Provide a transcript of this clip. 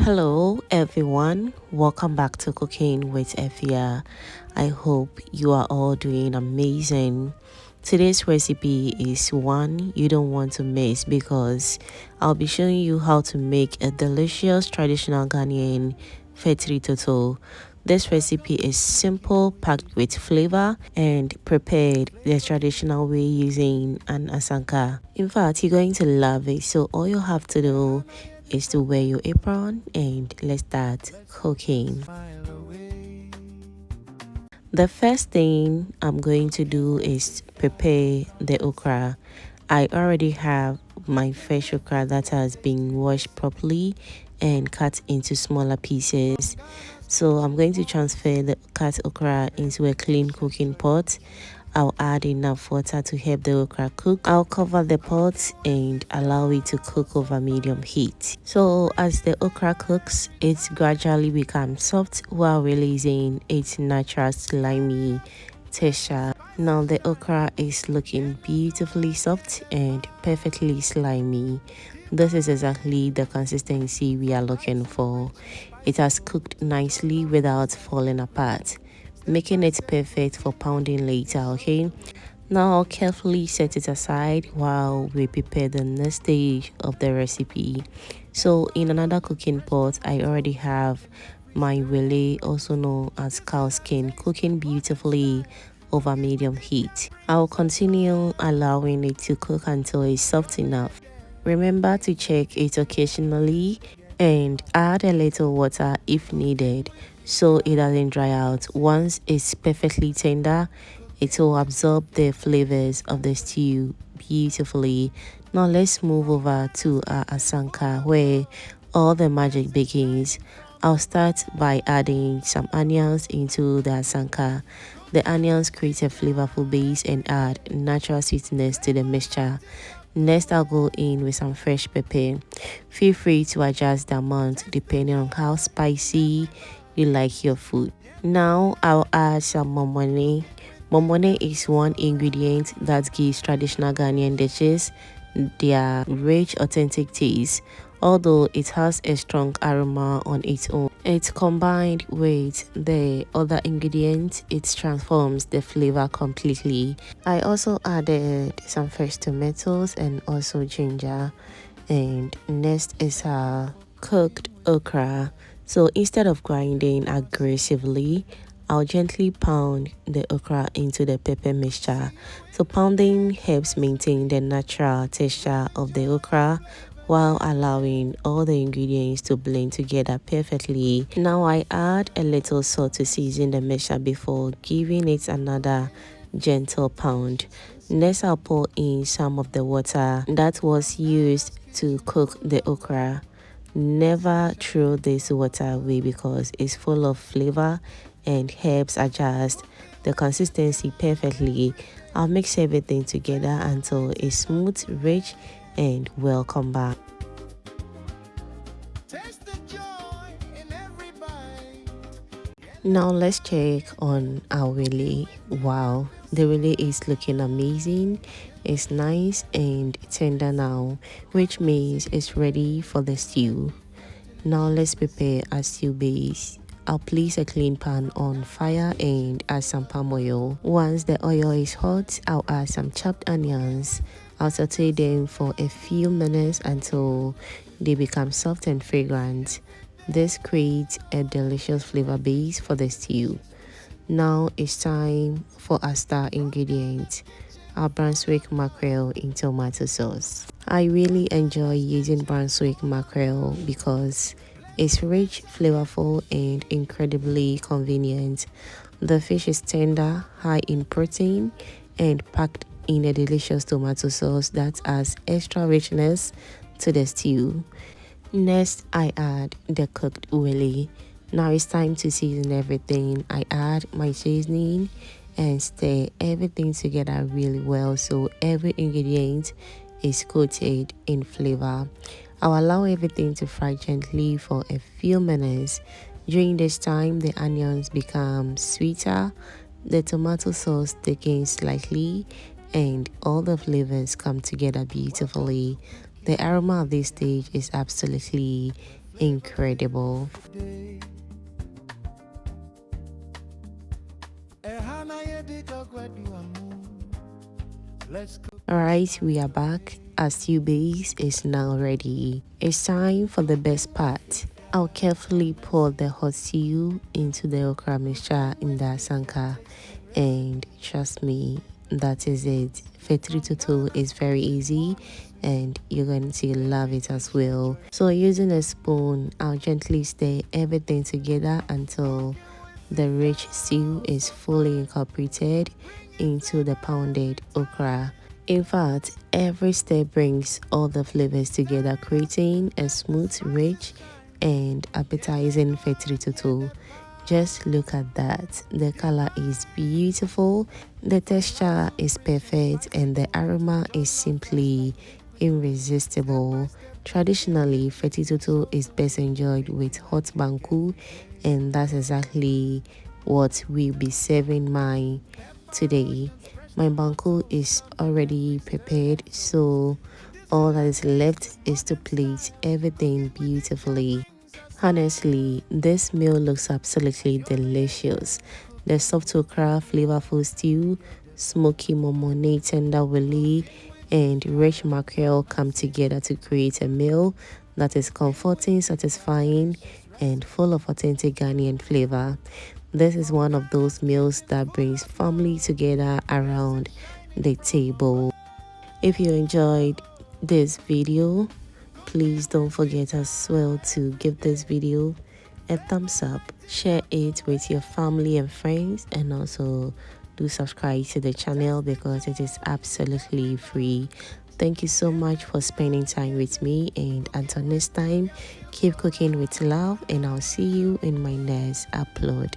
Hello everyone, welcome back to Cooking with Efya. I hope you are all doing amazing. Today's recipe is one you don't want to miss because I'll be showing you how to make a delicious traditional Ghanaian Fetri Toto. This recipe is simple, packed with flavor, and prepared the traditional way using an asanka. In fact, you're going to love it. So all you have to do is to wear your apron and let's start cooking. The first thing I'm going to do is prepare the okra. I already have my fresh okra that has been washed properly and cut into smaller pieces. So I'm going to transfer the cut okra into a clean cooking pot. I'll add enough water to help the okra cook. I'll cover the pot and allow it to cook over medium heat. So as the okra cooks, it gradually becomes soft while releasing its natural slimy texture. Now the okra is looking beautifully soft and perfectly slimy. This is exactly the consistency we are looking for. It has cooked nicely without falling apart, making it perfect for pounding later. Okay, now I'll carefully set it aside while we prepare the next stage of the recipe. So in another cooking pot, I already have my wele, also known as cow skin, cooking beautifully over medium heat. I'll continue allowing it to cook until it's soft enough. Remember to check it occasionally and add a little water if needed so it doesn't dry out. Once it's perfectly tender, it will absorb the flavors of the stew beautifully. Now let's move over to our asanka where all the magic begins. I'll start by adding some onions into the asanka. The onions create a flavorful base and add natural sweetness to the mixture. Next, I'll go in with some fresh pepper. Feel free to adjust the amount depending on how spicy you like your food. Now, I'll add some momoni. Momoni is one ingredient that gives traditional Ghanaian dishes their rich, authentic taste. Although it has a strong aroma on its own, it's combined with the other ingredients, it transforms the flavor completely. I also added some fresh tomatoes and also ginger. And next is our cooked okra. So instead of grinding aggressively, I'll gently pound the okra into the pepper mixture. So pounding helps maintain the natural texture of the okra while allowing all the ingredients to blend together perfectly. Now I add a little salt to season the mixture before giving it another gentle pound. Next, I'll pour in some of the water that was used to cook the okra. Never throw this water away because it's full of flavor and helps adjust the consistency perfectly. I'll mix everything together until it's smooth, rich, and well combined. Now let's check on our wele. Wow, the wele is looking amazing. It's nice and tender now, which means it's ready for the stew. Now let's prepare a stew base. I'll place a clean pan on fire and add some palm oil. Once the oil is hot, I'll add some chopped onions. I'll saute them for a few minutes until they become soft and fragrant. This creates a delicious flavor base for the stew. Now it's time for our star ingredient, our Brunswick mackerel in tomato sauce. I really enjoy using Brunswick mackerel because it's rich, flavorful, and incredibly convenient. The fish is tender, high in protein, and packed in a delicious tomato sauce that adds extra richness to the stew. Next, I add the cooked wele. Now it's time to season everything. I add my seasoning and stir everything together really well so every ingredient is coated in flavor. I'll allow everything to fry gently for a few minutes. During this time, the onions become sweeter, the tomato sauce thickens slightly, and all the flavors come together beautifully. The aroma of this stage is absolutely incredible. Alright, we are back. Our stew base is now ready. It's time for the best part. I'll carefully pour the hot stew into the okra mixture in the asanka, and trust me, that is it. Fetri Toto is very easy and you're going to love it as well. So using a spoon, I'll gently stir everything together until the rich stew is fully incorporated into the pounded okra. In fact, every step brings all the flavors together, creating a smooth, rich, and appetizing Fetri Toto. Just look at that. The color is beautiful, the texture is perfect, and the aroma is simply irresistible. Traditionally, Fetri Toto is best enjoyed with hot Banku, and that's exactly what we'll be serving mine today. My Banku is already prepared, so all that is left is to plate everything beautifully. Honestly, this meal looks absolutely delicious. The soft okra, flavorful stew, smoky momoni, tender willy, and rich mackerel come together to create a meal that is comforting, satisfying, and full of authentic Ghanaian flavor. This is one of those meals that brings family together around the table. If you enjoyed this video, please don't forget as well to give this video a thumbs up, share it with your family and friends, and also do subscribe to the channel because it is absolutely free. Thank you so much for spending time with me, and until next time, keep cooking with love, and I'll see you in my next upload.